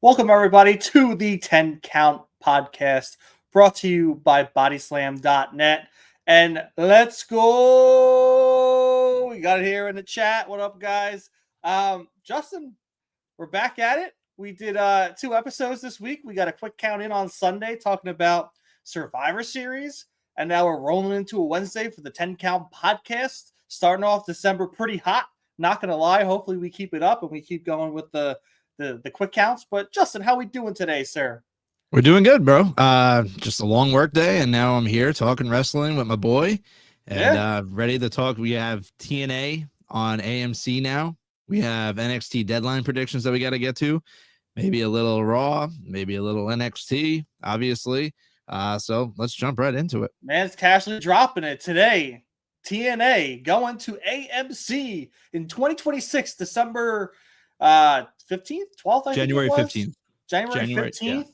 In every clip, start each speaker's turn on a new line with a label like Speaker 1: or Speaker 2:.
Speaker 1: Welcome, everybody, to the 10 Count podcast brought to you by bodyslam.net. And let's go. We got it here in the chat. What up, guys? Justin, we're back at it. We did 2 episodes this week. We got a quick count in on Sunday talking about Survivor Series. And now we're rolling into a Wednesday for the 10 Count podcast. Starting off December pretty hot. Not going to lie. Hopefully we keep it up and we keep going with the quick counts. But Justin, how we doing today, sir?
Speaker 2: We're doing good, bro. Just a long work day, and now I'm here talking wrestling with my boy, and ready to talk. We have TNA on AMC now. We have NXT deadline predictions that we got to get to. Maybe a little Raw, maybe a little NXT, obviously. So let's jump right into it.
Speaker 1: Man's casually dropping it today. TNA going to AMC in 2026, December 15th, 12th,
Speaker 2: January 15th.
Speaker 1: January 15th.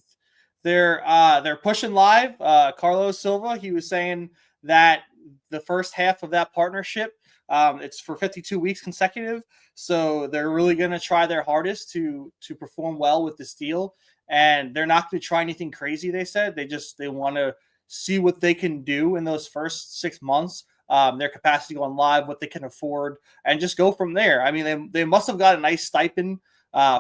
Speaker 1: Yeah. They're pushing live. Carlos Silva, he was saying that the first half of that partnership, it's for 52 weeks consecutive. So they're really going to try their hardest to perform well with this deal. And they're not going to try anything crazy, they said. They want to see what they can do in those first 6 months. Their capacity on live, what they can afford, and just go from there. I mean, they must have got a nice stipend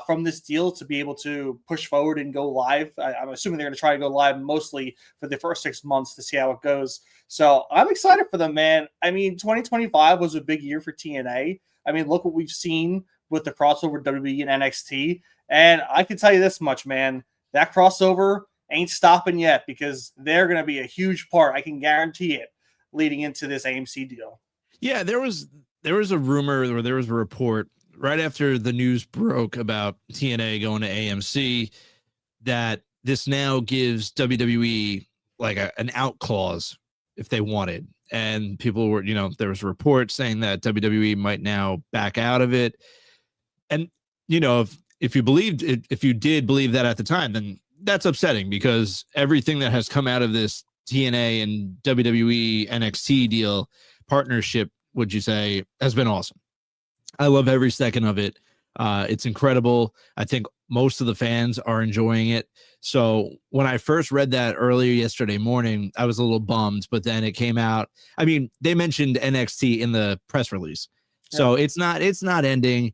Speaker 1: from this deal to be able to push forward and go live. I'm assuming they're going to try to go live mostly for the first 6 months to see how it goes. So I'm excited for them, man. I mean, 2025 was a big year for TNA. I mean, look what we've seen with the crossover WWE and NXT. And I can tell you this much, man, that crossover ain't stopping yet because they're going to be a huge part. I can guarantee it leading into this AMC deal.
Speaker 2: Yeah, there was a rumor or there was a report right after the news broke about TNA going to AMC that this now gives WWE like an out clause if they wanted. And people were, there was a report saying that WWE might now back out of it. And, if you believed it, if you did believe that at the time, then that's upsetting because everything that has come out of this TNA and WWE NXT deal partnership, would you say, has been awesome. I love every second of it. It's incredible. I think most of the fans are enjoying it. So when I first read that earlier yesterday morning, I was a little bummed, but then it came out. I mean, they mentioned NXT in the press release. So it's not ending.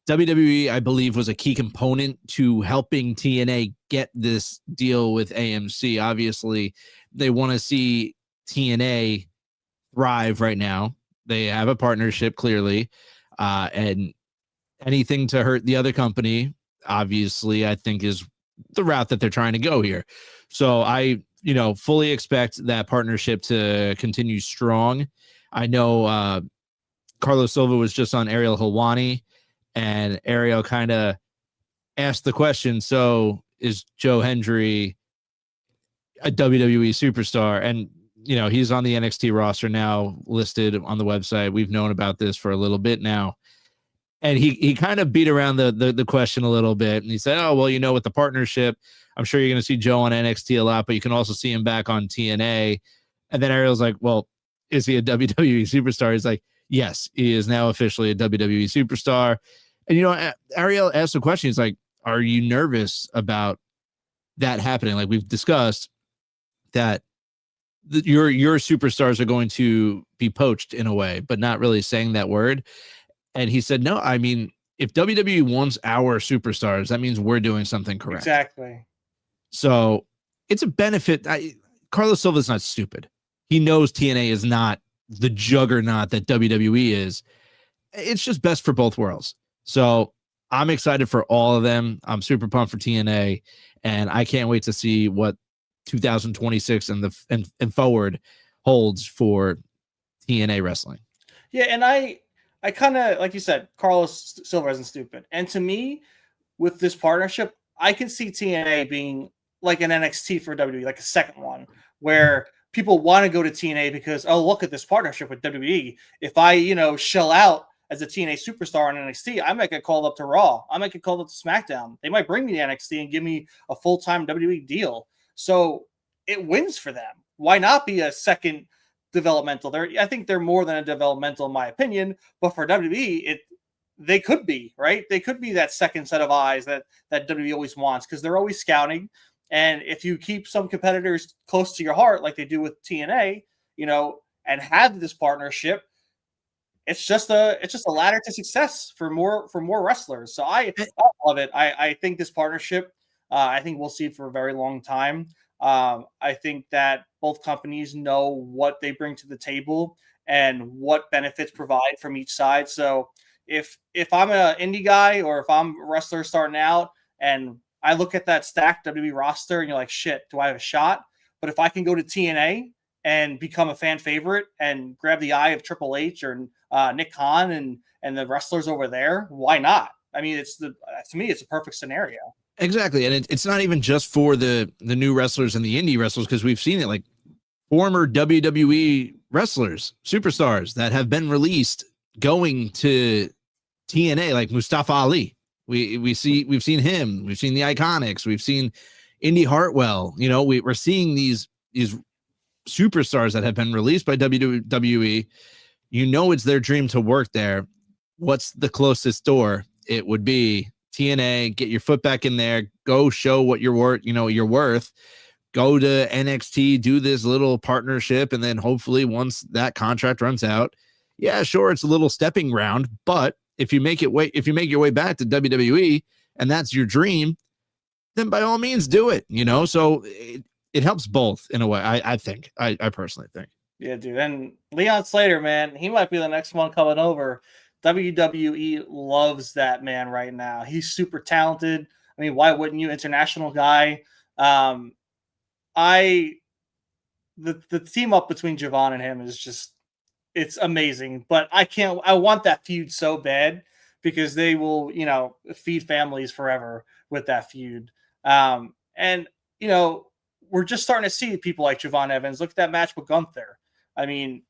Speaker 2: WWE, I believe, was a key component to helping TNA get this deal with AMC. Obviously, they want to see TNA thrive right now. They have a partnership, clearly, and anything to hurt the other company, obviously, I think is the route that they're trying to go here. So I, fully expect that partnership to continue strong. I know Carlos Silva was just on Ariel Helwani, and Ariel kind of asked the question, so is Joe Hendry a WWE superstar? And, he's on the NXT roster now, listed on the website. We've known about this for a little bit now. And he kind of beat around the question a little bit. And he said, oh, well, with the partnership, I'm sure you're going to see Joe on NXT a lot, but you can also see him back on TNA. And then Ariel's like, well, is he a WWE superstar? He's like, yes, he is now officially a WWE superstar. And, Ariel asked the question. He's like, are you nervous about that happening? Like we've discussed that your superstars are going to be poached in a way, but not really saying that word. And he said, no, I mean, if WWE wants our superstars, that means we're doing something correct.
Speaker 1: Exactly.
Speaker 2: So it's a benefit. Carlos Silva's not stupid. He knows TNA is not the juggernaut that WWE is. It's just best for both worlds. So I'm excited for all of them. I'm super pumped for TNA, and I can't wait to see what 2026 and forward holds for TNA wrestling.
Speaker 1: Yeah, and I kind of, like you said, Carlos Silva isn't stupid. And to me, with this partnership, I can see TNA being like an NXT for WWE, like a second one, where people want to go to TNA because, oh, look at this partnership with WWE. If I, shell out as a TNA superstar on NXT, I might get called up to Raw. I might get called up to SmackDown. They might bring me to NXT and give me a full-time WWE deal. So it wins for them. Why not be a second developmental? I think they're more than a developmental in my opinion, but for WWE, they could be, right? They could be that second set of eyes that WWE always wants, because they're always scouting. And if you keep some competitors close to your heart, like they do with TNA, and have this partnership, it's just a ladder to success for more wrestlers. So I love it. I think this partnership, I think we'll see it for a very long time. I think that both companies know what they bring to the table and what benefits provide from each side. So if I'm an indie guy, or if I'm a wrestler starting out and I look at that stacked WWE roster and you're like, shit, do I have a shot? But if I can go to TNA and become a fan favorite and grab the eye of Triple H or Nick Khan and the wrestlers over there, why not? I mean, to me, it's a perfect scenario.
Speaker 2: Exactly. And it's not even just for the new wrestlers and the indie wrestlers, because we've seen it, like former WWE wrestlers, superstars that have been released going to TNA, like Mustafa Ali. We've seen him. We've seen the Iconics. We've seen Indy Hartwell. We're seeing these superstars that have been released by WWE. It's their dream to work there. What's the closest door? It would be TNA. Get your foot back in there. Go show what you're worth. You're worth. Go to NXT. Do this little partnership, and then hopefully once that contract runs out, yeah, sure, it's a little stepping ground. But if you make your way back to WWE and that's your dream, then by all means do it. So it helps both in a way. I think. I personally think.
Speaker 1: Yeah, dude. And Leon Slater, man, he might be the next one coming over. WWE loves that man right now. He's super talented. I mean, why wouldn't you? International guy. The team up between Javon and him is just, it's amazing. But I want that feud so bad, because they will, feed families forever with that feud. And we're just starting to see people like Javon Evans. Look at that match with Gunther. I mean,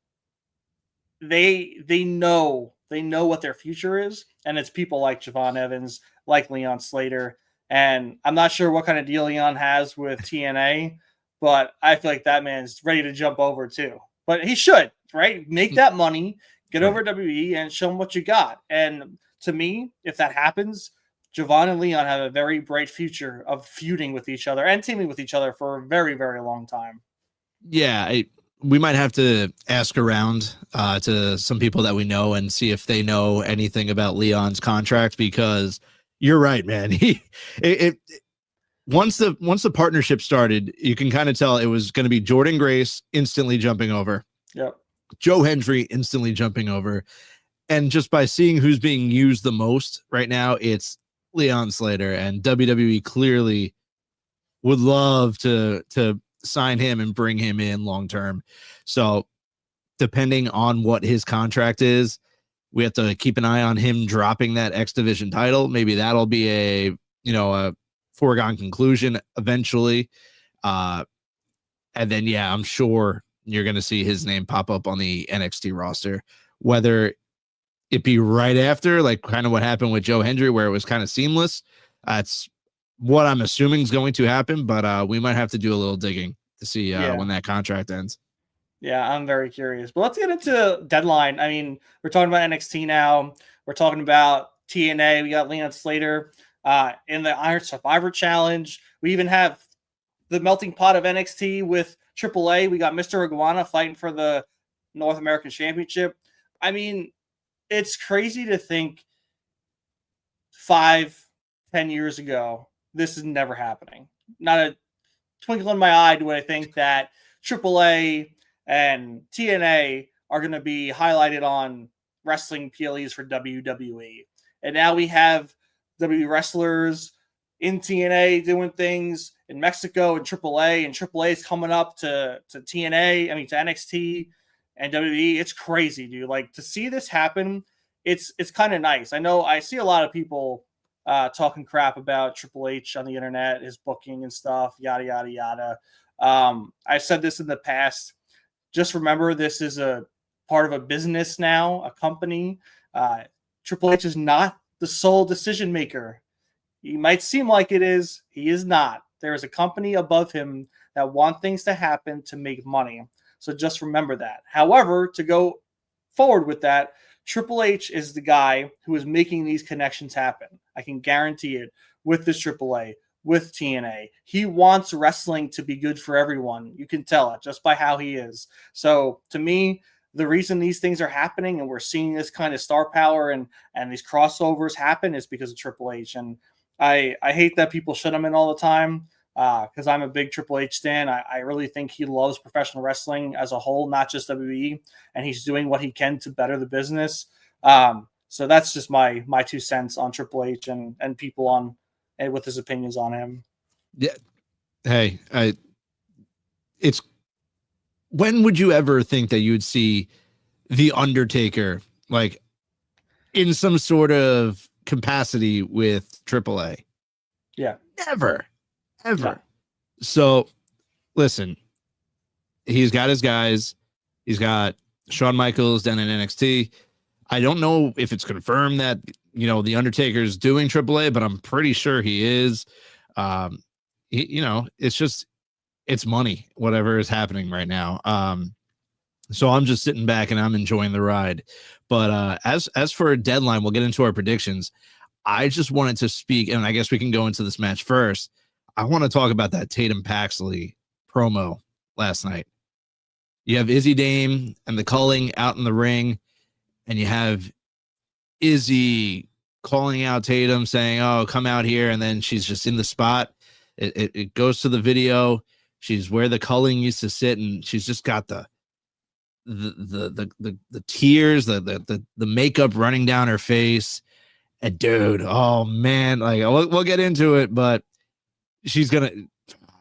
Speaker 1: they know what their future is, and it's people like Javon Evans, like Leon Slater. And I'm not sure what kind of deal Leon has with TNA, but I feel like that man's ready to jump over too. But he should, right? Make that money, get over WWE, and show them what you got. And to me, if that happens, Javon and Leon have a very bright future of feuding with each other and teaming with each other for a very, very long time.
Speaker 2: Yeah, we might have to ask around to some people that we know and see if they know anything about Leon's contract, because you're right, man. Once the partnership started, you can kind of tell it was going to be Jordan Grace instantly jumping over.
Speaker 1: Yep.
Speaker 2: Joe Hendry instantly jumping over. And just by seeing who's being used the most right now, it's Leon Slater, and WWE clearly would love to sign him and bring him in long term. So depending on what his contract is, we have to keep an eye on him dropping that X Division title. Maybe that'll be a foregone conclusion eventually. And then, yeah, I'm sure you're going to see his name pop up on the NXT roster, whether it be right after, like kind of what happened with Joe Hendry, where it was kind of seamless. That's what I'm assuming is going to happen, but we might have to do a little digging to see when that contract ends.
Speaker 1: Yeah, I'm very curious. But let's get into Deadline. I mean, we're talking about NXT now. We're talking about TNA. We got Leon Slater in the Iron Survivor Challenge. We even have the melting pot of NXT with AAA. We got Mr. Iguana fighting for the North American Championship. I mean, it's crazy to think 5-10 years ago, this is never happening. Not a twinkle in my eye do I think that AAA and TNA are going to be highlighted on wrestling PLEs for WWE. And now we have WWE wrestlers in TNA doing things in Mexico and AAA is coming up to TNA, to NXT and WWE. It's crazy, dude. Like, to see this happen, it's kind of nice. I know I see a lot of people talking crap about Triple H on the internet, his booking and stuff, yada, yada, yada. I've said this in the past. Just remember, this is a part of a business now, a company. Triple H is not the sole decision maker. He might seem like it is. He is not. There is a company above him that want things to happen to make money. So just remember that. However, to go forward with that, Triple H is the guy who is making these connections happen. I can guarantee it with this AAA, with TNA. He wants wrestling to be good for everyone. You can tell it just by how he is. So to me, the reason these things are happening and we're seeing this kind of star power and these crossovers happen is because of Triple H. And I hate that people shut him in all the time because I'm a big Triple H stan. I really think he loves professional wrestling as a whole, not just WWE, and he's doing what he can to better the business. So that's just my 2 cents on Triple H and people on and with his opinions on him.
Speaker 2: Yeah. Hey, it's when would you ever think that you'd see The Undertaker like in some sort of capacity with AAA?
Speaker 1: Yeah.
Speaker 2: Never. Ever.
Speaker 1: No.
Speaker 2: So listen, he's got his guys. He's got Shawn Michaels down in NXT. I don't know if it's confirmed that, The Undertaker's doing AAA, but I'm pretty sure he is. It's money, whatever is happening right now. So I'm just sitting back and I'm enjoying the ride. But as for a deadline, we'll get into our predictions. I just wanted to speak, and I guess we can go into this match first. I want to talk about that Tatum Paxley promo last night. You have Izzy Dame and the Culling out in the ring, and you have Izzy calling out Tatum, saying, "Oh, come out here," and then she's just in the spot. It goes to the video. She's where the Culling used to sit, and she's just got the tears, the makeup running down her face. And dude, oh man, like we'll get into it, but she's gonna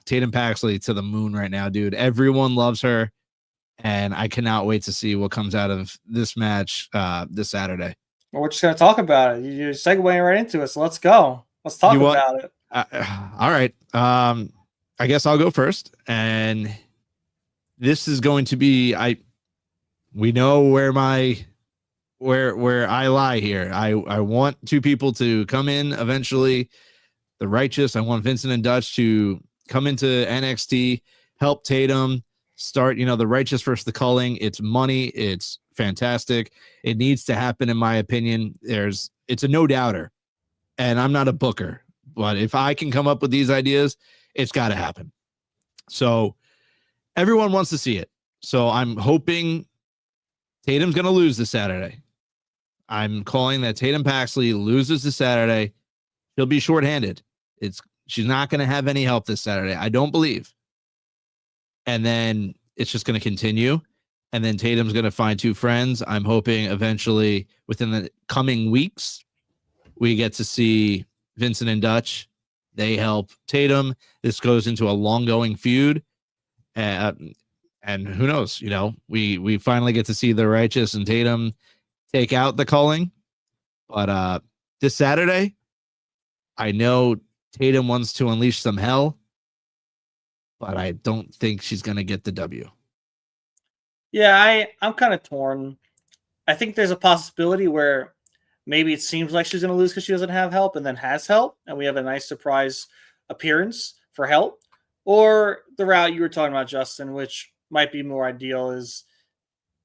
Speaker 2: Tatum Paxley to the moon right now, dude. Everyone loves her, and I cannot wait to see what comes out of this match this Saturday.
Speaker 1: Well, we're just gonna talk about it. You're segueing right into it, so let's go. Let's talk about it.
Speaker 2: All right. I guess I'll go first, and this is going to be we know where I lie here. I want two people to come in eventually. The Righteous. I want Vincent and Dutch to come into NXT, help Tatum start, the Righteous versus the Culling. It's money. It's fantastic. It needs to happen, in my opinion. It's a no doubter, and I'm not a booker, but if I can come up with these ideas, it's got to happen. So everyone wants to see it. So I'm hoping Tatum's going to lose this Saturday. I'm calling that Tatum Paxley loses this Saturday. She'll be shorthanded. She's not going to have any help this Saturday, I don't believe. And then it's just going to continue. And then Tatum's going to find two friends. I'm hoping eventually within the coming weeks, we get to see Vincent and Dutch. They help Tatum. This goes into a long-going feud. And who knows, we finally get to see the Righteous and Tatum take out the Culling. But this Saturday, I know Tatum wants to unleash some hell, but I don't think she's going to get the W.
Speaker 1: Yeah, I'm kind of torn. I think there's a possibility where maybe it seems like she's going to lose because she doesn't have help and then has help, and we have a nice surprise appearance for help. Or the route you were talking about, Justin, which might be more ideal, is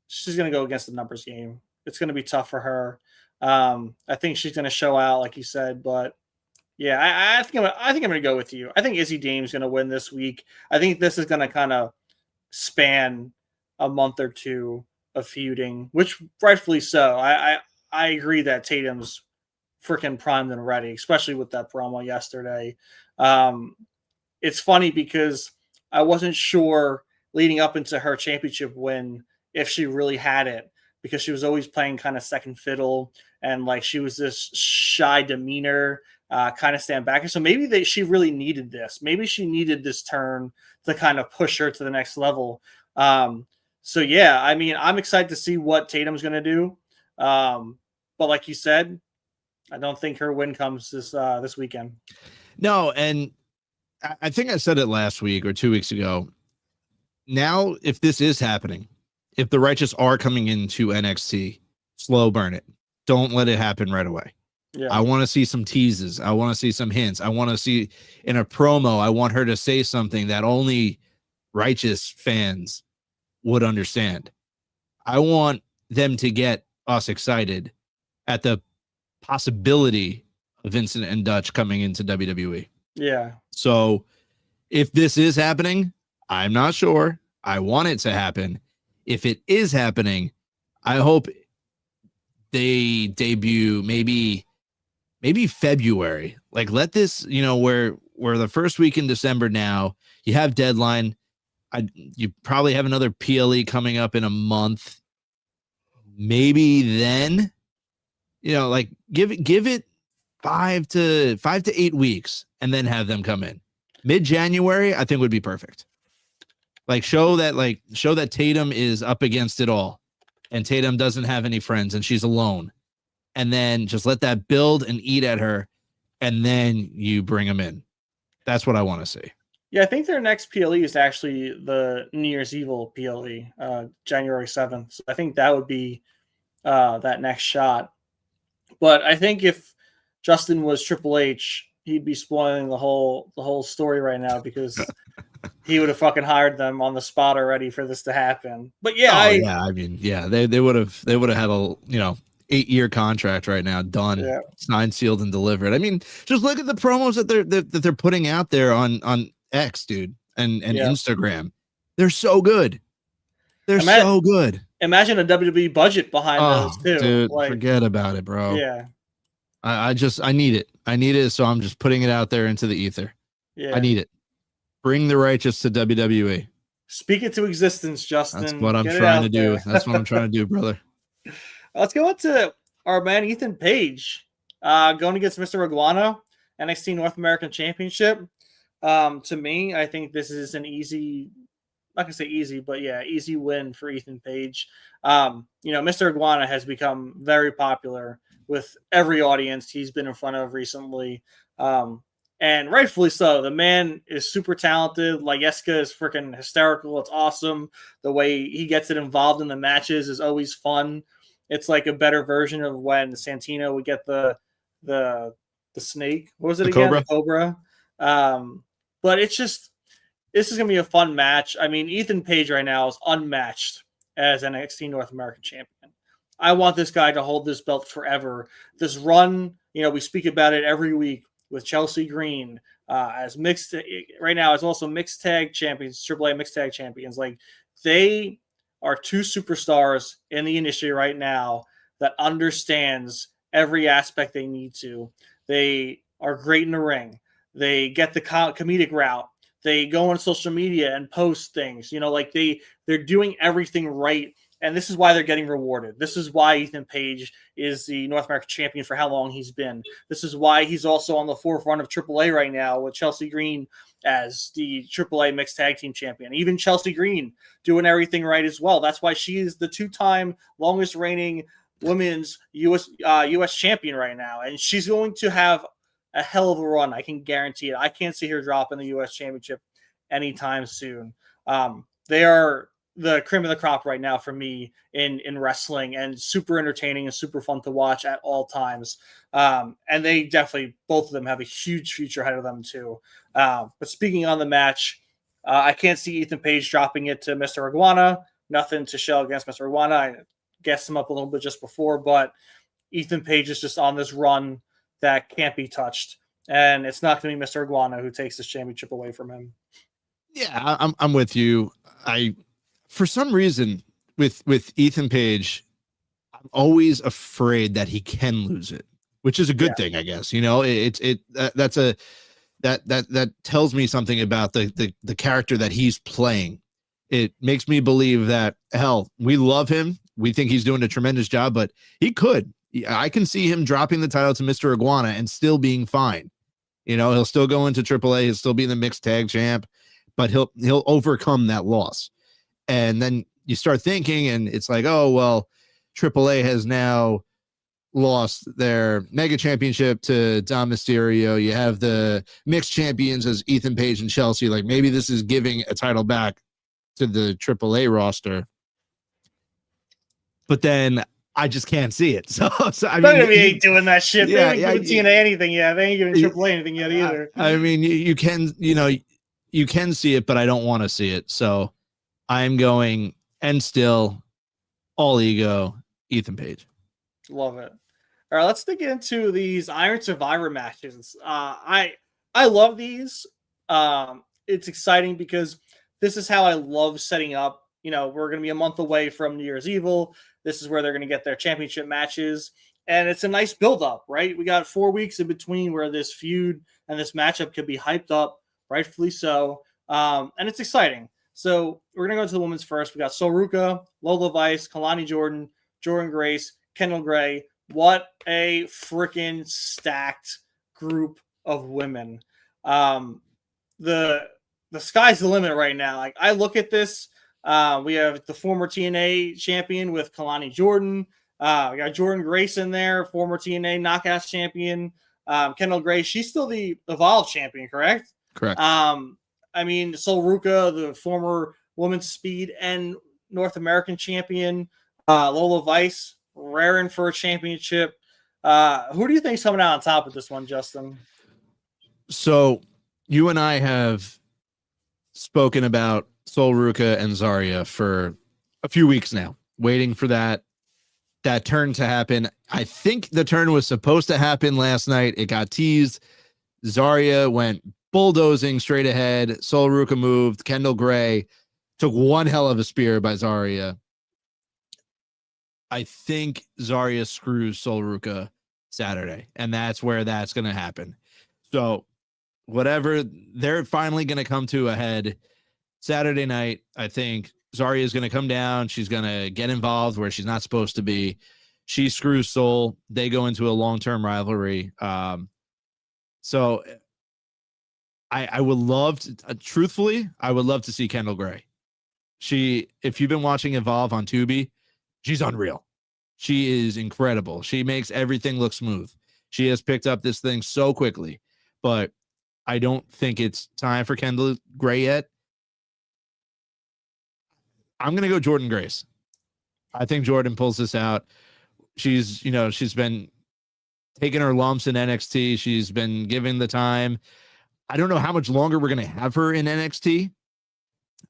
Speaker 1: she's going to go against the numbers game. It's going to be tough for her. I think she's going to show out, like you said, but yeah, I think I'm going to go with you. I think Izzy Dame's going to win this week. I think this is going to kind of span a month or two of feuding, which rightfully so. I agree that Tatum's freaking primed and ready, especially with that promo yesterday. It's funny because I wasn't sure leading up into her championship win if she really had it, because she was always playing kind of second fiddle and like she was this shy demeanor, kind of stand back. So maybe she really needed this. Maybe she needed this turn to kind of push her to the next level. So yeah, I mean, I'm excited to see what Tatum's going to do. But like you said, I don't think her win comes this weekend.
Speaker 2: No, and I think I said it last week or 2 weeks ago. Now, if this is happening, if the Righteous are coming into NXT, slow burn it. Don't let it happen right away. Yeah. I want to see some teases. I want to see some hints. I want to see in a promo, I want her to say something that only Righteous fans would understand. I want them to get us excited at the possibility of Vincent and Dutch coming into WWE.
Speaker 1: Yeah.
Speaker 2: So if this is happening, I'm not sure. I want it to happen. If it is happening, I hope they debut maybe February. Like, let this, we're the first week in December now. You have deadline. You probably have another PLE coming up in a month. Maybe then, like give it 5 to 8 weeks and then have them come in. Mid-January, I think would be perfect. Like show that Tatum is up against it all and Tatum doesn't have any friends and she's alone. And then just let that build and eat at her. And then you bring them in. That's what I want to see.
Speaker 1: Yeah, I think their next PLE is actually the New Year's Evil PLE, January 7th. So I think that would be that next shot. But I think if Justin was Triple H, he'd be spoiling the whole story right now because he would have fucking hired them on the spot already for this to happen. But yeah,
Speaker 2: they would have had a 8-year contract right now, done, signed, sealed, and delivered. I mean, just look at the promos that they're putting out there on X, dude, and Instagram. They're so good. They're so good.
Speaker 1: Imagine a WWE budget behind those too.
Speaker 2: Dude, forget about it, bro.
Speaker 1: Yeah.
Speaker 2: I need it. I need it, so I'm just putting it out there into the ether.
Speaker 1: Yeah.
Speaker 2: I need it. Bring the righteous to WWE.
Speaker 1: Speak it to existence, Justin.
Speaker 2: That's what I'm trying to do. That's what I'm trying to do, brother.
Speaker 1: Let's go into our man Ethan Page going against Mr. Iguana, NXT North American Championship. To me, I think this is an easy, not gonna say easy, but yeah, easy win for Ethan Page. Mr. Iguana has become very popular with every audience he's been in front of recently. And rightfully so. The man is super talented. Like, Jessica is freaking hysterical. It's awesome. The way he gets it involved in the matches is always fun. It's like a better version of when Santino would get the snake. What was it again?
Speaker 2: Cobra.
Speaker 1: The Cobra. But it's just, this is going to be a fun match. I mean, Ethan Page right now is unmatched as NXT North American champion. I want this guy to hold this belt forever. This run, we speak about it every week with Chelsea Green as mixed right now. It's also mixed tag champions, AAA mixed tag champions. Like, they are two superstars in the industry right now that understands every aspect they need to. They are great in the ring. They get the comedic route. They go on social media and post things. They're doing everything right. And this is why they're getting rewarded. This is why Ethan Page is the North American champion for how long he's been. This is why he's also on the forefront of AAA right now with Chelsea Green as the AAA mixed tag team champion. Even Chelsea Green doing everything right as well. That's why she is the 2-time longest reigning women's U.S. champion right now. And she's going to have a hell of a run. I can guarantee it. I can't see her dropping the U.S. championship anytime soon. They are the cream of the crop right now for me in wrestling, and super entertaining and super fun to watch at all times. And they definitely, both of them have a huge future ahead of them too. But speaking on the match, I can't see Ethan Page dropping it to Mr. Iguana. Nothing to show against Mr. Iguana. I gassed him up a little bit just before, but Ethan Page is just on this run that can't be touched. And it's not going to be Mr. Iguana who takes this championship away from him.
Speaker 2: Yeah, I'm with you. For some reason, with Ethan Page, I'm always afraid that he can lose it, which is a good thing, I guess. That tells me something about the character that he's playing. It makes me believe that, hell, we love him. We think he's doing a tremendous job, but he could. I can see him dropping the title to Mr. Iguana and still being fine. He'll still go into AAA. He'll still be the mixed tag champ, but he'll overcome that loss. And then you start thinking, and it's like, oh, well, AAA has now lost their mega championship to Dom Mysterio. You have the mixed champions as Ethan Page and Chelsea. Like, maybe this is giving a title back to the AAA roster. But then I just can't see it. So I mean,
Speaker 1: WWE ain't doing that shit. They ain't giving TNA anything yet. They ain't giving AAA anything yet either.
Speaker 2: I mean, you can see it, but I don't want to see it. So I'm going, and still all ego, Ethan Page.
Speaker 1: Love it. All right, let's dig into these Iron Survivor matches. I love these. It's exciting because this is how I love setting up. We're going to be a month away from New Year's Evil. This is where they're going to get their championship matches, and it's a nice build up, right? We got 4 weeks in between where this feud and this matchup could be hyped up, rightfully so, and it's exciting. So we're gonna go to the women's first. We got Sol Ruka, Lola Vice, Kalani Jordan, Jordan Grace, Kendall Gray. What a freaking stacked group of women. Um, the the sky's the limit right now. Like I look at this, we have the former TNA champion with Kalani Jordan. We got Jordan Grace in there, former TNA Knockouts champion. Kendall Gray, she's still the Evolve champion, correct?
Speaker 2: Correct.
Speaker 1: I mean, Sol Ruka, the former women's speed and North American champion. Lola Vice, raring for a championship. Who do you think's coming out on top of this one, Justin?
Speaker 2: So you and I have spoken about Sol Ruka and Zarya for a few weeks now, waiting for that turn to happen. I think the turn was supposed to happen last night. It got teased. Zarya went bulldozing straight ahead. Sol Ruka moved. Kendall Gray took one hell of a spear by Zarya. I think Zarya screws Sol Ruka Saturday, and that's where that's going to happen. So whatever, they're finally going to come to a head Saturday night. I think Zarya is going to come down. She's going to get involved where she's not supposed to be. She screws Sol. They go into a long-term rivalry. So I would love to, truthfully, I would love to see Kendall Gray. If you've been watching Evolve on Tubi, she's unreal. She is incredible. She makes everything look smooth. She has picked up this thing so quickly, but I don't think it's time for Kendall Gray yet. I'm going to go Jordan Grace. I think Jordan pulls this out. She's been taking her lumps in NXT. She's been given the time. I don't know how much longer we're going to have her in NXT.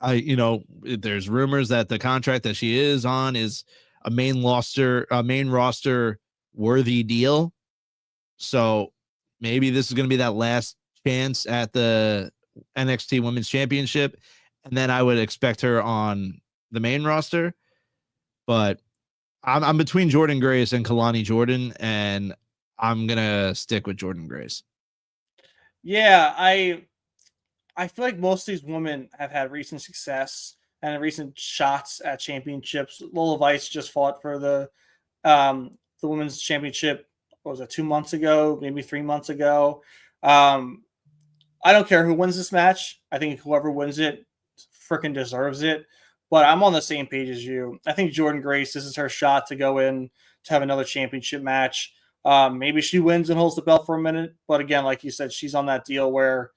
Speaker 2: There's rumors that the contract that she is on is a main roster worthy deal. So maybe this is going to be that last chance at the NXT Women's Championship. And then I would expect her on the main roster. But I'm between Jordan Grace and Kalani Jordan, and I'm going to stick with Jordan Grace.
Speaker 1: Yeah, I feel like most of these women have had recent success and recent shots at championships. Lola Vice just fought for the women's championship. What was it, 2 months ago, maybe 3 months ago? I don't care who wins this match. I think whoever wins it freaking deserves it. But I'm on the same page as you. I think Jordan Grace, this is her shot to go in to have another championship match. Maybe she wins and holds the belt for a minute. But again, like you said, she's on that deal where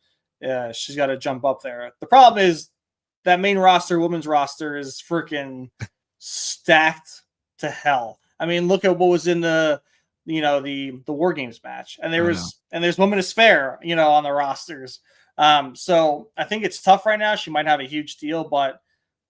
Speaker 1: she's got to jump up there. The problem is that main roster, women's roster, is freaking stacked to hell. I mean, look at what was in the War Games match, and there's women to spare, on the rosters. So I think it's tough right now. She might have a huge deal, but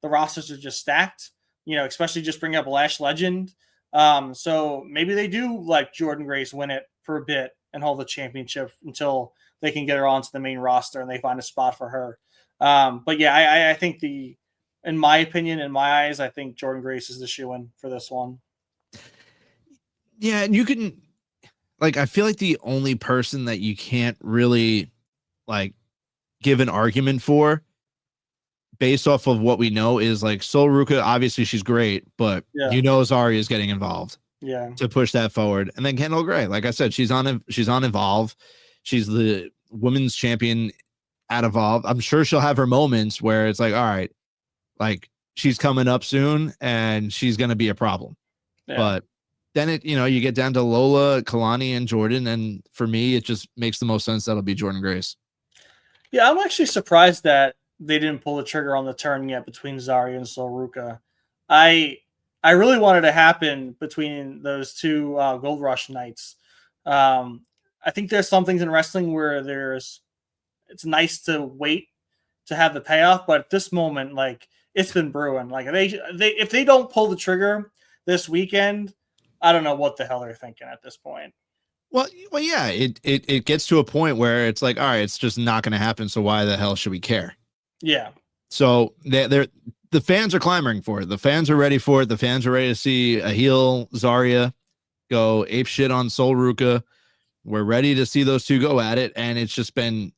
Speaker 1: the rosters are just stacked. Especially just bring up Lash Legend. So maybe they do let Jordan Grace win it for a bit and hold the championship until they can get her onto the main roster and they find a spot for her. But yeah, I think in my opinion, in my eyes, I think Jordan Grace is the shoo-in for this one.
Speaker 2: Yeah, and you can, I feel like the only person that you can't really give an argument for based off of what we know is Sol Ruka. Obviously she's great, but Zarya is getting involved to push that forward. And then Kendall Gray, like I said, she's on Evolve. She's the women's champion at Evolve. I'm sure she'll have her moments where it's all right, she's coming up soon and she's going to be a problem. Yeah. But then you get down to Lola, Kalani, and Jordan. And for me, it just makes the most sense. That'll be Jordan Grace.
Speaker 1: Yeah. I'm actually surprised that they didn't pull the trigger on the turn yet between Zarya and Sol Ruka. I really wanted to happen between those two Gold Rush nights. I think there's some things in wrestling where it's nice to wait to have the payoff, but at this moment, it's been brewing. If they don't pull the trigger this weekend, I don't know what the hell they're thinking at this point.
Speaker 2: Well, yeah, it gets to a point where it's like, all right, it's just not going to happen. So why the hell should we care?
Speaker 1: Yeah.
Speaker 2: So the fans are clamoring for it. The fans are ready for it. The fans are ready to see a heel Zarya go ape shit on Sol Ruka. We're ready to see those two go at it. And it's just been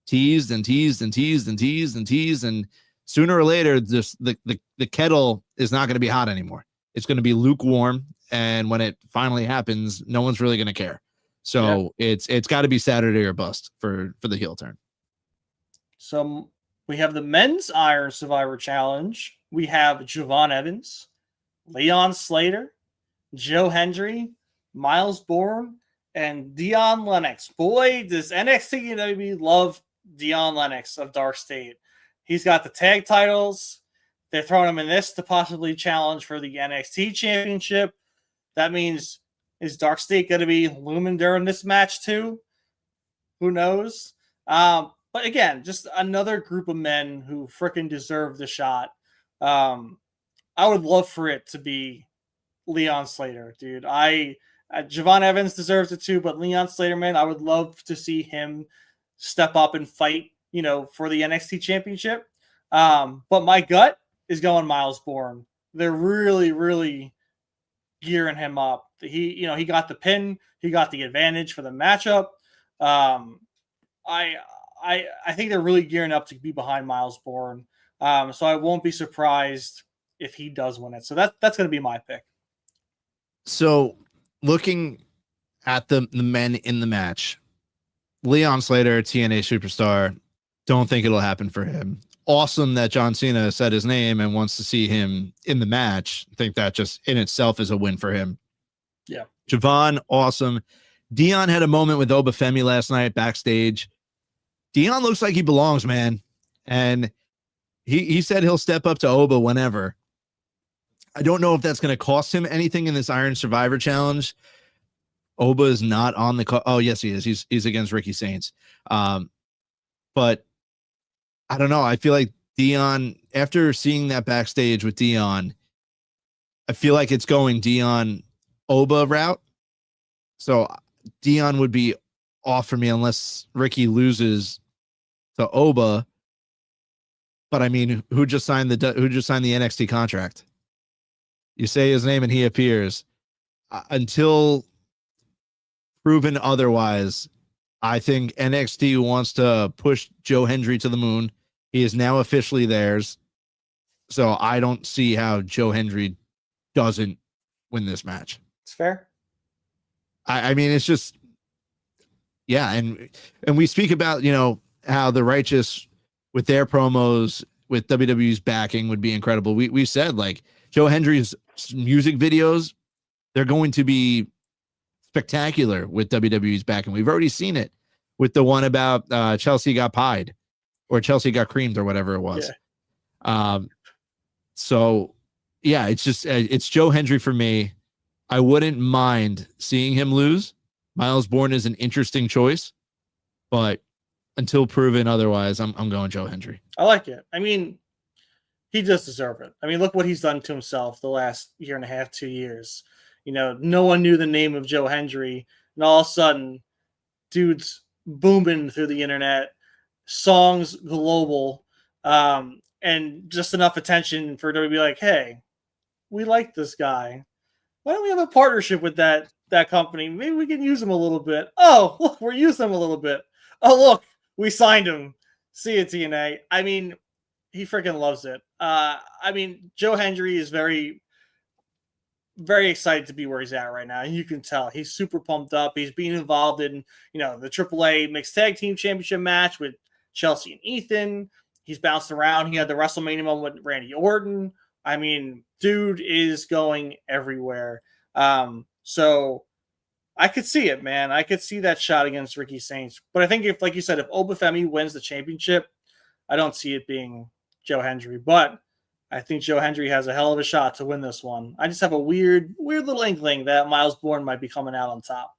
Speaker 2: teased and teased and teased and teased and teased. And sooner or later, this the kettle is not going to be hot anymore. It's going to be lukewarm. And when it finally happens, no one's really going to care. So it's got to be Saturday or bust for the heel turn.
Speaker 1: So we have the men's Iron Survivor Challenge. We have Javon Evans, Leon Slater, Joe Hendry, Miles Bourne, and Dion Lennox. Boy, does NXT and WWE love Dion Lennox of Dark State. He's got the tag titles. They're throwing him in this to possibly challenge for the NXT Championship. That means, is Dark State going to be looming during this match too? Who knows? But again, just another group of men who freaking deserve the shot. I would love for it to be Leon Slater, dude. Javon Evans deserves it too, but Leon Slater, man, I would love to see him step up and fight, for the NXT Championship. But my gut is going Miles Bourne. They're really, really gearing him up. He got the pin, he got the advantage for the matchup. I think they're really gearing up to be behind Miles Bourne. So I won't be surprised if he does win it. So that's going to be my pick.
Speaker 2: So looking at the men in the match, Leon Slater, TNA superstar, don't think it'll happen for him. Awesome that John Cena said his name and wants to see him in the match. I think that just in itself is a win for him.
Speaker 1: Yeah.
Speaker 2: Javon, awesome. Dion had a moment with Obafemi last night backstage. Dion looks like he belongs, man. And he said he'll step up to Oba whenever. I don't know if that's going to cost him anything in this Iron Survivor Challenge. Oba is not on the oh, yes, he is. He's against Ricky Saints. But I don't know. I feel like Dion, after seeing that backstage with Dion, I feel like it's going Dion Oba route. So Dion would be off for me unless Ricky loses to Oba. But I mean, who just signed the NXT contract? You say his name and he appears. Until proven otherwise, I think NXT wants to push Joe Hendry to the moon. He is now officially theirs. So I don't see how Joe Hendry doesn't win this match.
Speaker 1: It's fair.
Speaker 2: I mean, it's just, yeah. And we speak about, how the Righteous with their promos with WWE's backing would be incredible. We said like Joe Hendry's music videos, they're going to be spectacular with WWE's backing. We've already seen it with the one about Chelsea got pied or Chelsea got creamed or whatever it was. Yeah. So yeah, it's Joe Hendry for me. I wouldn't mind seeing him lose. Miles Bourne is an interesting choice, but until proven otherwise, I'm going Joe Hendry.
Speaker 1: I like it. I mean, he does deserve it. I mean, look what he's done to himself the last year and a half, 2 years. No one knew the name of Joe Hendry, and all of a sudden, dude's booming through the internet, songs global, and just enough attention for WWE to be like, hey, we like this guy. Why don't we have a partnership with that company? Maybe we can use him a little bit. Oh, look, we're using him a little bit. Oh, look, we signed him. See you, TNA. I mean, he freaking loves it. I mean, Joe Hendry is very, very excited to be where he's at right now. And you can tell he's super pumped up. He's being involved in, the AAA Mixed Tag Team Championship match with Chelsea and Ethan. He's bounced around. He had the WrestleMania moment with Randy Orton. I mean, dude is going everywhere. So I could see it, man. I could see that shot against Ricky Saints. But I think if, like you said, if Obafemi wins the championship, I don't see it being Joe Hendry. But I think Joe Hendry has a hell of a shot to win this one. I just have a weird little inkling that Miles Bourne might be coming out on top.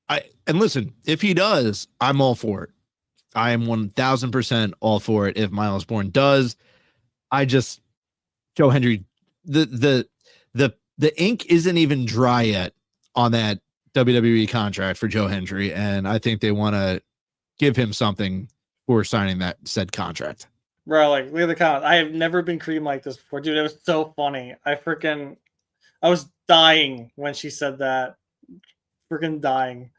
Speaker 2: And listen, if he does, I'm all for it. I am 1000% all for it if Miles Bourne does. Joe Hendry, the the ink isn't even dry yet on that WWE contract for Joe Hendry, and I think they want to give him something for signing that said contract.
Speaker 1: Bro, like, look at the comments. I have never been creamed like this before. Dude, it was so funny. I was dying when she said that. Freaking dying.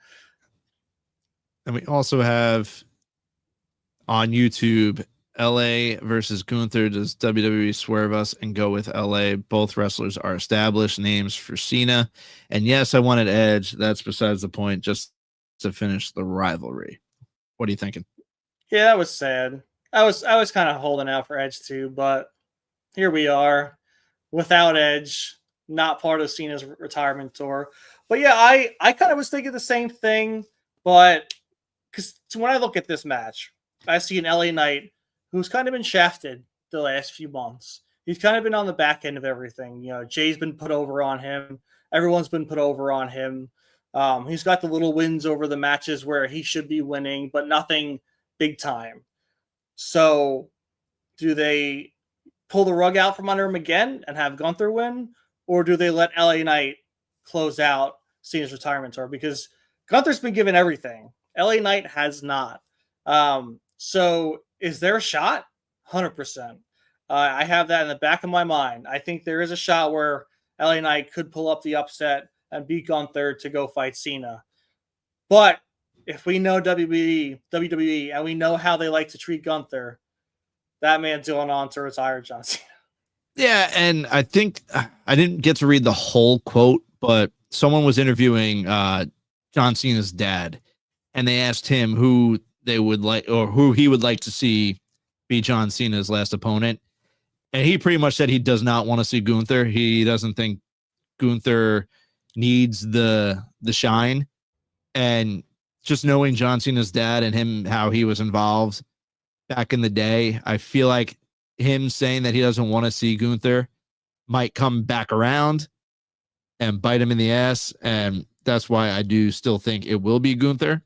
Speaker 2: And we also have on YouTube, LA versus Gunther. Does WWE swerve us and go with LA? Both wrestlers are established names for Cena. And yes, I wanted Edge. That's besides the point, just to finish the rivalry. What are you thinking?
Speaker 1: Yeah, that was sad. I was kind of holding out for Edge too, but here we are without Edge, not part of Cena's retirement tour. But yeah, I kind of was thinking the same thing, but because when I look at this match, I see an LA Knight who's kind of been shafted the last few months. He's kind of been on the back end of everything. You know, Jay's been put over on him. Everyone's been put over on him. He's got the little wins over the matches where he should be winning, but nothing big time. So do they pull the rug out from under him again and have Gunther win? Or do they let LA Knight close out Cena's retirement tour? Because Gunther's been given everything. LA Knight has not. So is there a shot? 100%. I have that in the back of my mind. I think there is a shot where LA Knight could pull up the upset and beat Gunther to go fight Cena. But if we know WWE, and we know how they like to treat Gunther, that man's going on to retire John Cena.
Speaker 2: Yeah, and I think I didn't get to read the whole quote, but someone was interviewing John Cena's dad, and they asked him who they would like or who he would like to see be John Cena's last opponent. And he pretty much said he does not want to see Gunther. He doesn't think Gunther needs the shine. And just knowing John Cena's dad and him, how he was involved back in the day, I feel like him saying that he doesn't want to see Gunther might come back around and bite him in the ass. And that's why I do still think it will be Gunther.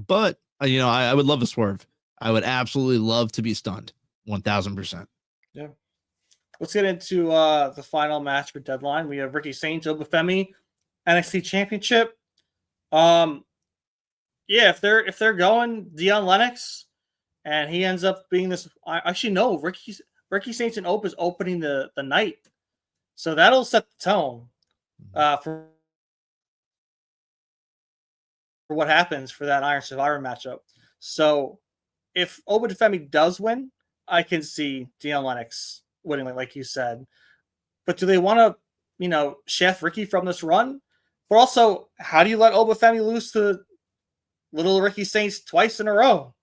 Speaker 2: But, you know, I would love a swerve. I would absolutely love to be stunned. 1000%.
Speaker 1: Yeah. Let's get into the final match for Deadline. We have Ricky Saints, Obafemi, NXT Championship. Yeah, if they're going Dion Lennox, and he ends up being this. Actually, no, Ricky Saints and Ope is opening the night, so that'll set the tone for what happens for that Iron Survivor matchup. So if Obafemi does win, I can see Dion Lennox winning, like you said. But do they want to, shaft Ricky from this run? But also, how do you let Obafemi lose to little Ricky Saints twice in a row?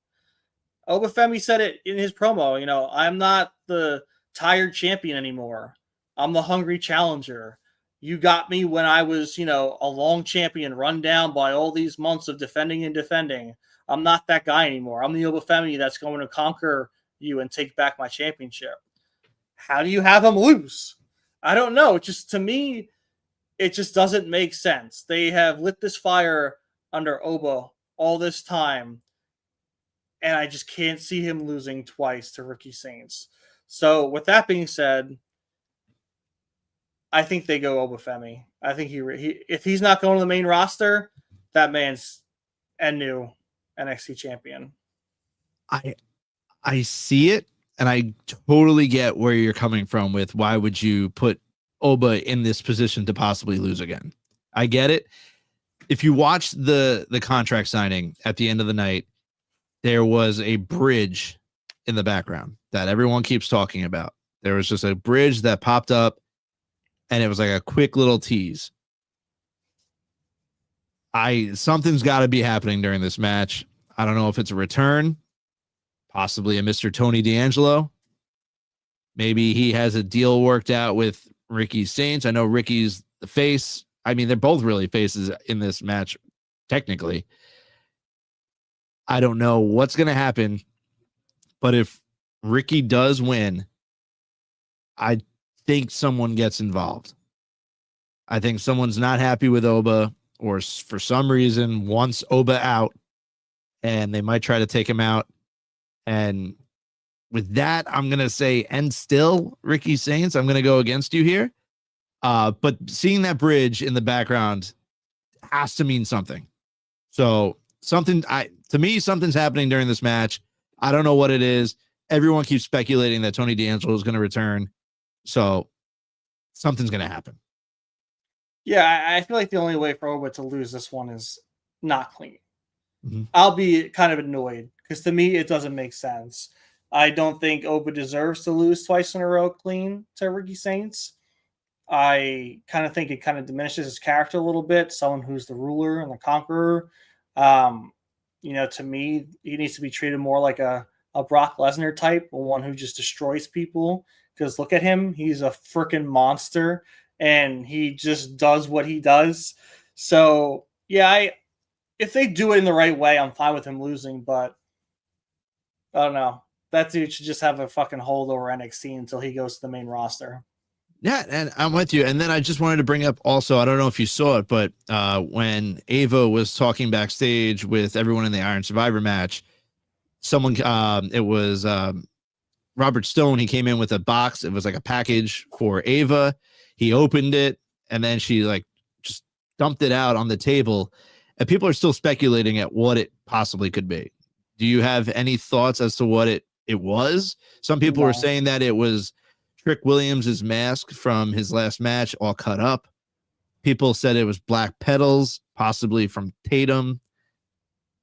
Speaker 1: Obafemi said it in his promo, I'm not the tired champion anymore. I'm the hungry challenger. You got me when I was, a long champion run down by all these months of defending and defending. I'm not that guy anymore. I'm the Obafemi that's going to conquer you and take back my championship. How do you have him lose? I don't know. To me, it just doesn't make sense. They have lit this fire under Oba all this time, and I just can't see him losing twice to Ricky Saints. So with that being said, I think they go Obafemi. I think he if he's not going to the main roster, that man's a new NXT champion.
Speaker 2: I see it, and I totally get where you're coming from with why would you put Oba in this position to possibly lose again. I get it. If you watch the contract signing at the end of the night, there was a bridge in the background that everyone keeps talking about. There was just a bridge that popped up, and it was like a quick little tease. Something's got to be happening during this match. I don't know if it's a return, possibly a Mr. Tony D'Angelo. Maybe he has a deal worked out with Ricky Saints. I know Ricky's the face. I mean, they're both really faces in this match, technically. I don't know what's going to happen, but if Ricky does win, I think someone gets involved. I think someone's not happy with Oba, or for some reason wants Oba out, and they might try to take him out. And with that, I'm going to say, and still Ricky Saints, I'm going to go against you here. But seeing that bridge in the background has to mean something. So to me, something's happening during this match. I don't know what it is. Everyone keeps speculating that Tony D'Angelo is going to return. So something's going to happen.
Speaker 1: Yeah, I feel like the only way for Oba to lose this one is not clean.
Speaker 2: Mm-hmm.
Speaker 1: I'll be kind of annoyed because to me, it doesn't make sense. I don't think Oba deserves to lose twice in a row clean to Ricky Saints. I kind of think it kind of diminishes his character a little bit. Someone who's the ruler and the conqueror. To me, he needs to be treated more like a Brock Lesnar type, one who just destroys people. Because look at him, he's a freaking monster, and he just does what he does. So yeah, if they do it in the right way, I'm fine with him losing. But I don't know. That dude should just have a fucking hold over NXT until he goes to the main roster.
Speaker 2: Yeah, and I'm with you. And then I just wanted to bring up also, I don't know if you saw it, but when Ava was talking backstage with everyone in the Iron Survivor match, it was Robert Stone. He came in with a box. It was like a package for Ava. He opened it, and then she like just dumped it out on the table. And people are still speculating at what it possibly could be. Do you have any thoughts as to what it was? Some people were saying that it was Trick Williams' mask from his last match, all cut up. People said it was black petals, possibly from Tatum.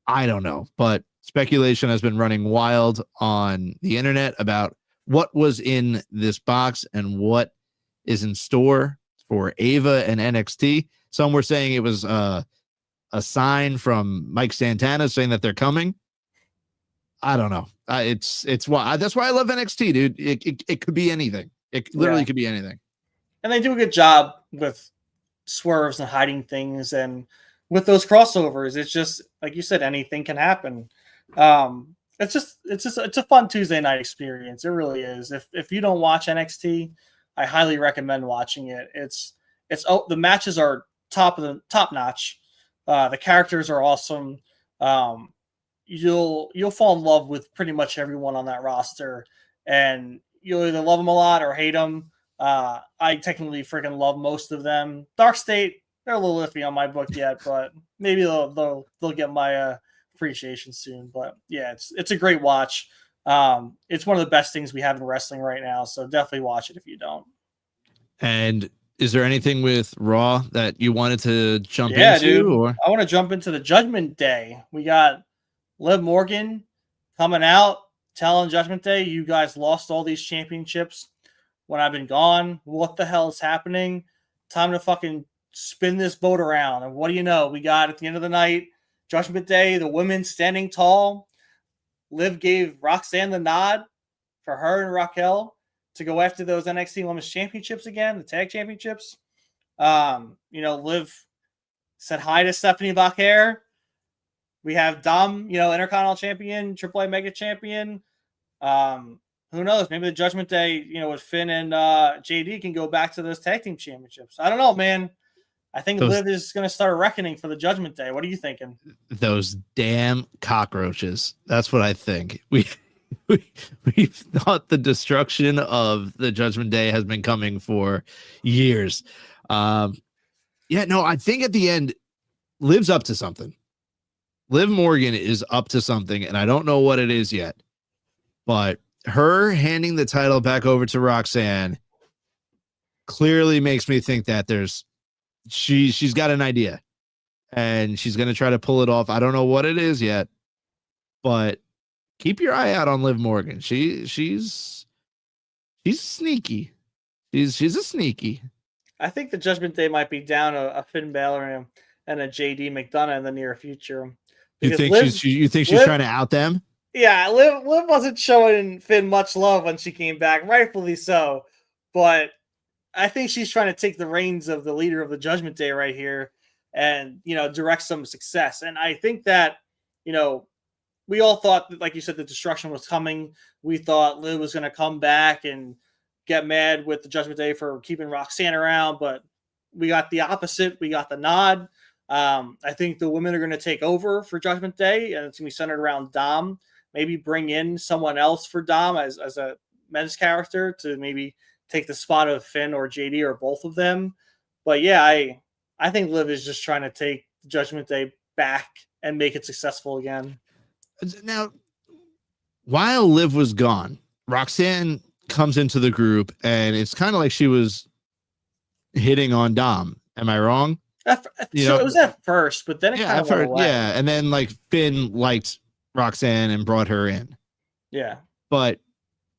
Speaker 2: I don't know, but speculation has been running wild on the internet about what was in this box and what is in store for Ava and NXT. Some were saying it was a sign from Mike Santana saying that they're coming. I don't know. It's why that's why I love NXT, dude. It could be anything. It literally could be anything. And
Speaker 1: they do a good job with swerves and hiding things, and with those crossovers, it's just like you said, anything can happen. It's a fun Tuesday night experience. It really is. If you don't watch NXT, I highly recommend watching it. The matches are top notch. The characters are awesome. You'll fall in love with pretty much everyone on that roster, and you'll either love them a lot or hate them. I technically freaking love most of them. Dark State, they're a little iffy on my book yet, but maybe they'll get my appreciation soon. But yeah, it's a great watch. It's one of the best things we have in wrestling right now, so definitely watch it if you don't.
Speaker 2: And is there anything with Raw that you wanted to jump
Speaker 1: into?
Speaker 2: Dude.
Speaker 1: Or? I want to jump into the Judgment Day. We got Liv Morgan coming out, telling Judgment Day, you guys lost all these championships when I've been gone. What the hell is happening? Time to fucking spin this boat around. And what do you know? We got at the end of the night, Judgment Day, the women standing tall. Liv gave Roxanne the nod for her and Raquel to go after those NXT Women's Championships again, the tag championships. Liv said hi to Stephanie Bacquer. We have Dom, Intercontinental Champion, AAA Mega Champion. Who knows? Maybe the Judgment Day, with Finn and JD can go back to those tag team championships. I don't know, man. I think Liv is going to start a reckoning for the Judgment Day. What are you thinking?
Speaker 2: Those damn cockroaches. That's what I think. We thought the destruction of the Judgment Day has been coming for years. I think at the end, Liv's up to something. Liv Morgan is up to something, and I don't know what it is yet. But her handing the title back over to Roxanne clearly makes me think that she's got an idea, and she's going to try to pull it off. I don't know what it is yet, but keep your eye out on Liv Morgan. She's sneaky. She's a sneaky.
Speaker 1: I think the Judgment Day might be down a Finn Balor and a JD McDonough in the near future.
Speaker 2: You think she's trying to out them?
Speaker 1: Yeah, Liv wasn't showing Finn much love when she came back, rightfully so. But I think she's trying to take the reins of the leader of the Judgment Day right here and, direct some success. And I think that, we all thought that, like you said, the destruction was coming. We thought Liv was going to come back and get mad with the Judgment Day for keeping Roxanne around, but we got the opposite. We got the nod. I think the women are going to take over for Judgment Day, and it's going to be centered around Dom. Maybe bring in someone else for Dom as a men's character to maybe take the spot of Finn or JD or both of them. But yeah, I think Liv is just trying to take Judgment Day back and make it successful again.
Speaker 2: Now, while Liv was gone, Roxanne comes into the group, and it's kind of like she was hitting on Dom. Am I wrong?
Speaker 1: It was at first, but then it kind of went away.
Speaker 2: Yeah, and then like Finn liked Roxanne and brought her in.
Speaker 1: Yeah.
Speaker 2: But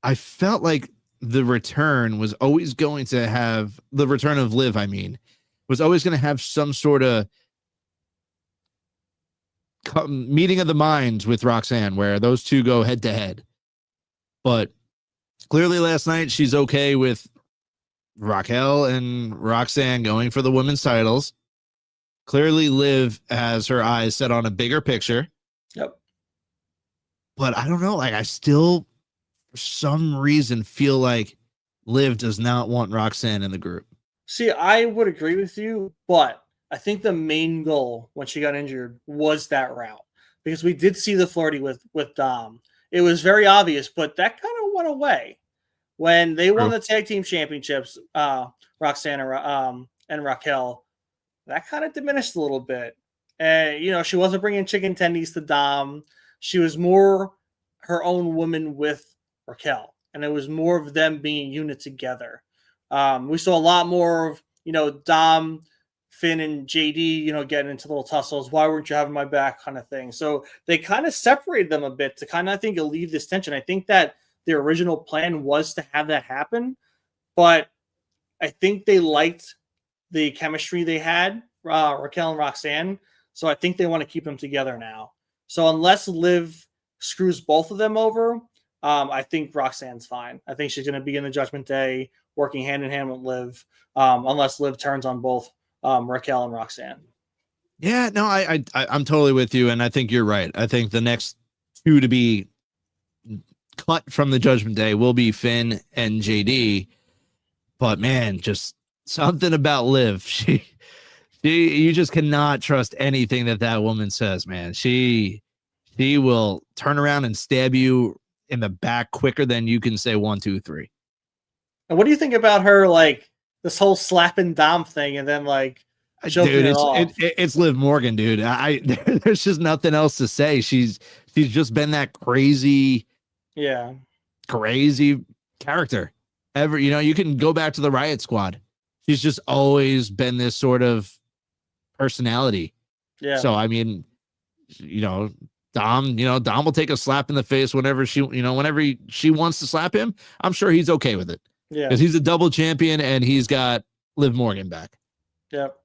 Speaker 2: I felt like the return was always going to have the return of Liv, was always going to have some sort of meeting of the minds with Roxanne where those two go head to head. But clearly last night she's okay with Raquel and Roxanne going for the women's titles. Clearly Liv has her eyes set on a bigger picture.
Speaker 1: Yep.
Speaker 2: But I don't know, like I still for some reason feel like Liv does not want Roxanne in the group.
Speaker 1: See, I would agree with you, but I think the main goal when she got injured was that route, because we did see the flirty with Dom. It was very obvious, but that kind of went away when they won the tag team championships. Roxanne and Raquel, that kind of diminished a little bit, and she wasn't bringing chicken tendies to Dom. She was more her own woman with Raquel, and it was more of them being a unit together. We saw a lot more of Dom, Finn, and JD, getting into little tussles. Why weren't you having my back, kind of thing. So they kind of separated them a bit to kind of, I think, alleviate this tension. I think that the original plan was to have that happen, but I think they liked the chemistry they had, Raquel and Roxanne. So I think they want to keep them together now. So unless Liv screws both of them over, I think Roxanne's fine. I think she's going to be in the Judgment Day working hand in hand with Liv, unless Liv turns on both Raquel and Roxanne.
Speaker 2: Yeah, no, I'm totally with you, and I think you're right. I think the next two to be cut from the Judgment Day will be Finn and JD. But man, just something about Liv. You just cannot trust anything that woman says, man. She will turn around and stab you in the back quicker than you can say 1, 2, 3.
Speaker 1: And what do you think about her, like this whole slapping Dom thing, and then like joking
Speaker 2: dude,
Speaker 1: it off?
Speaker 2: It's Liv Morgan, dude. There's just nothing else to say. She's just been that crazy character ever. You can go back to the Riot Squad. She's just always been this sort of personality. Yeah. So I mean, Dom will take a slap in the face whenever she wants to slap him. I'm sure he's okay with it. Yeah. Because he's a double champion and he's got Liv Morgan back.
Speaker 1: Yep.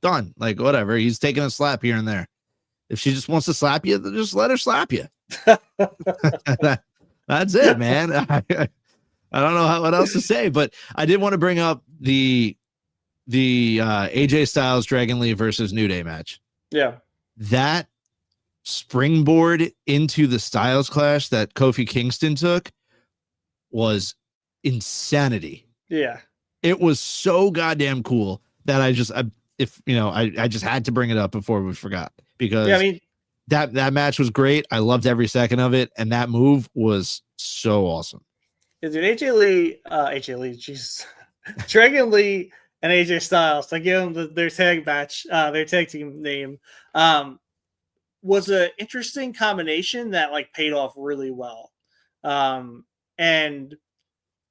Speaker 2: Done. Like whatever. He's taking a slap here and there. If she just wants to slap you, then just let her slap you. That's it, man. I don't know what else to say, but I did want to bring up the AJ Styles Dragon Lee versus New Day match.
Speaker 1: Yeah.
Speaker 2: That springboard into the Styles Clash that Kofi Kingston took was insanity.
Speaker 1: Yeah.
Speaker 2: It was so goddamn cool that I just had to bring it up before we forgot, because that match was great. I loved every second of it, and that move was so awesome.
Speaker 1: Dude, AJ Lee, jeez. Dragon Lee and AJ Styles, I give them their tag match, their tag team name, was an interesting combination that like paid off really well. And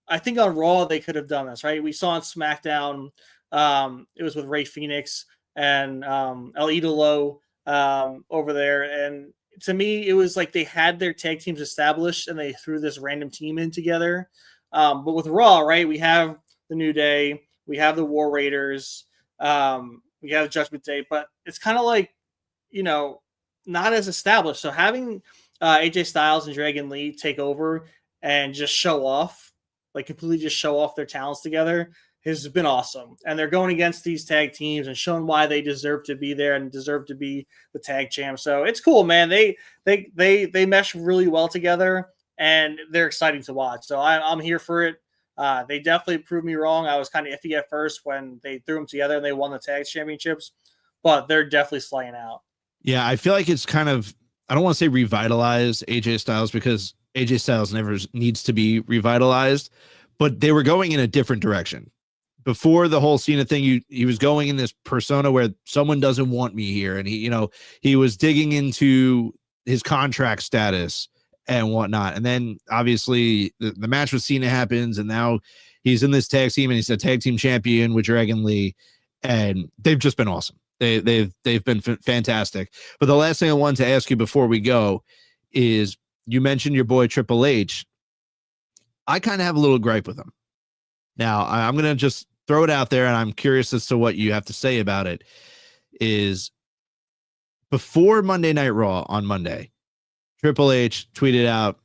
Speaker 1: I think on Raw they could have done this, right? We saw on SmackDown, it was with Rey Fenix and El Idolo over there, and to me it was like they had their tag teams established and they threw this random team in together. But with Raw, right, we have the New Day, we have the War Raiders, we have Judgment Day, but it's kind of like, not as established. So having AJ Styles and Dragon Lee take over and just show off, like completely just show off their talents together, has been awesome. And they're going against these tag teams and showing why they deserve to be there and deserve to be the tag champ. So it's cool, man. They mesh really well together, and they're exciting to watch. So I'm here for it. They definitely proved me wrong. I was kind of iffy at first when they threw them together and they won the tag championships, but they're definitely slaying out.
Speaker 2: Yeah, I feel like it's kind of, I don't want to say revitalize AJ Styles, because AJ Styles never needs to be revitalized, but they were going in a different direction. Before the whole Cena thing, he was going in this persona where someone doesn't want me here. And he was digging into his contract status and whatnot. And then obviously the match with Cena happens, and now he's in this tag team, and he's a tag team champion with Dragon Lee, and they've just been awesome. They've been fantastic. But the last thing I wanted to ask you before we go is, you mentioned your boy Triple H. I kind of have a little gripe with him. Now, I'm going to just throw it out there, and I'm curious as to what you have to say about it. Is before Monday Night Raw on Monday, Triple H tweeted out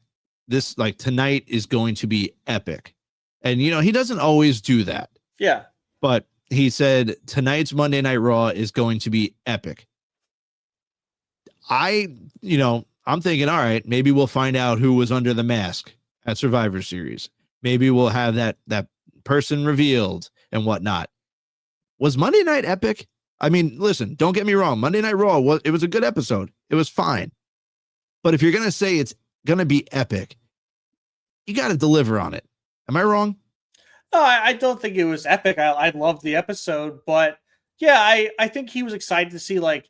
Speaker 2: this, like, tonight is going to be epic. And, he doesn't always do that.
Speaker 1: Yeah.
Speaker 2: But he said tonight's Monday Night Raw is going to be epic. I'm thinking, all right, maybe we'll find out who was under the mask at Survivor Series. Maybe we'll have that person revealed and whatnot. Was Monday Night epic? I mean, listen, don't get me wrong. Monday Night Raw was a good episode. It was fine. But if you're going to say it's going to be epic, you got to deliver on it. Am I wrong?
Speaker 1: No, I don't think it was epic. I loved the episode, but yeah, I think he was excited to see, like,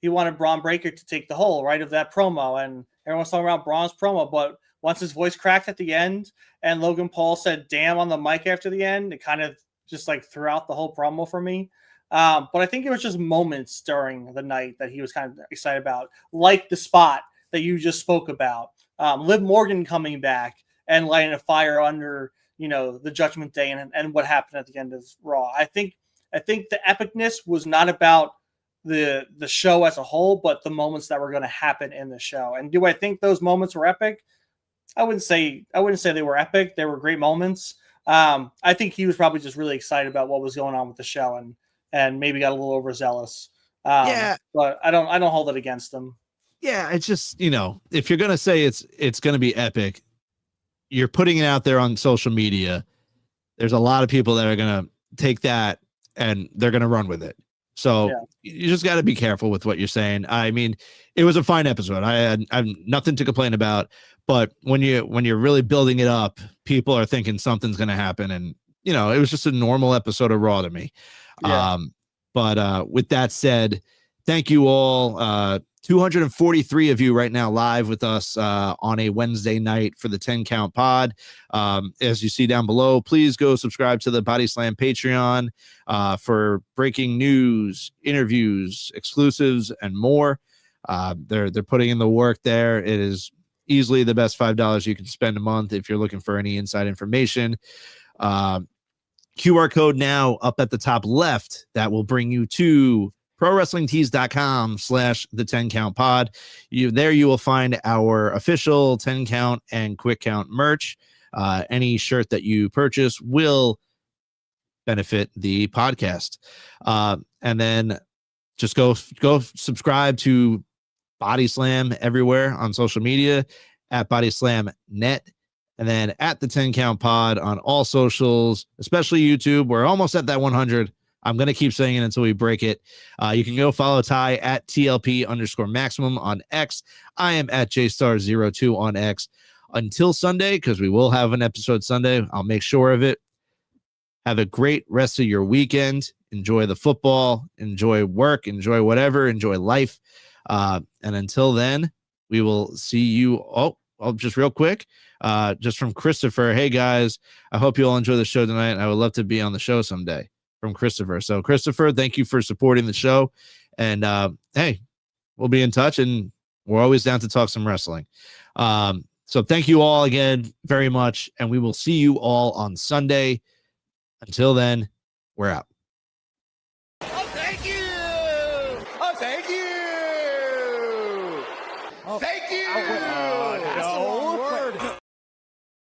Speaker 1: he wanted Braun Breaker to take the whole right of that promo, and everyone's talking about Braun's promo, but once his voice cracked at the end and Logan Paul said damn on the mic after the end, it kind of just like threw out the whole promo for me. But I think it was just moments during the night that he was kind of excited about, like the spot that you just spoke about. Liv Morgan coming back and lighting a fire under, the Judgment Day and what happened at the end of Raw. I think the epicness was not about the show as a whole, but the moments that were going to happen in the show. And do I think those moments were epic? I wouldn't say they were epic. They were great moments. I think he was probably just really excited about what was going on with the show and maybe got a little overzealous.
Speaker 2: Yeah,
Speaker 1: but I don't hold it against him.
Speaker 2: Yeah, it's just, if you're gonna say it's gonna be epic, you're putting it out there on social media. There's a lot of people that are gonna take that and they're gonna run with it. So you just got to be careful with what you're saying. I mean, it was a fine episode. I have nothing to complain about. But when you're really building it up, people are thinking something's going to happen, and it was just a normal episode of Raw to me.
Speaker 1: Yeah.
Speaker 2: But with that said, thank you all. 243 of you right now live with us on a Wednesday night for the 10 Count Pod. As you see down below, please go subscribe to the Body Slam Patreon for breaking news, interviews, exclusives, and more. They're putting in the work there. It is easily the best $5 you can spend a month if you're looking for any inside information. QR code now up at the top left that will bring you to ProWrestlingTees.com/the 10 Count Pod. You will find our official 10 Count and Quick Count merch. Any shirt that you purchase will benefit the podcast. And then just go subscribe to Body Slam everywhere on social media at Body Slam Net. And then at the 10 Count Pod on all socials, especially YouTube. We're almost at that 100. I'm going to keep saying it until we break it. You can go follow Ty at TLP_maximum on X. I am at JStar02 on X until Sunday, because we will have an episode Sunday. I'll make sure of it. Have a great rest of your weekend. Enjoy the football, enjoy work, enjoy whatever, enjoy life. And until then, we will see you. Oh, just real quick, just from Christopher. Hey guys, I hope you all enjoy the show tonight. I would love to be on the show someday. From Christopher. So Christopher, thank you for supporting the show. And hey, we'll be in touch, and we're always down to talk some wrestling. So thank you all again very much, and we will see you all on Sunday. Until then, we're out.
Speaker 3: Oh, thank you. Oh, thank you. Oh, thank you. Oh, no.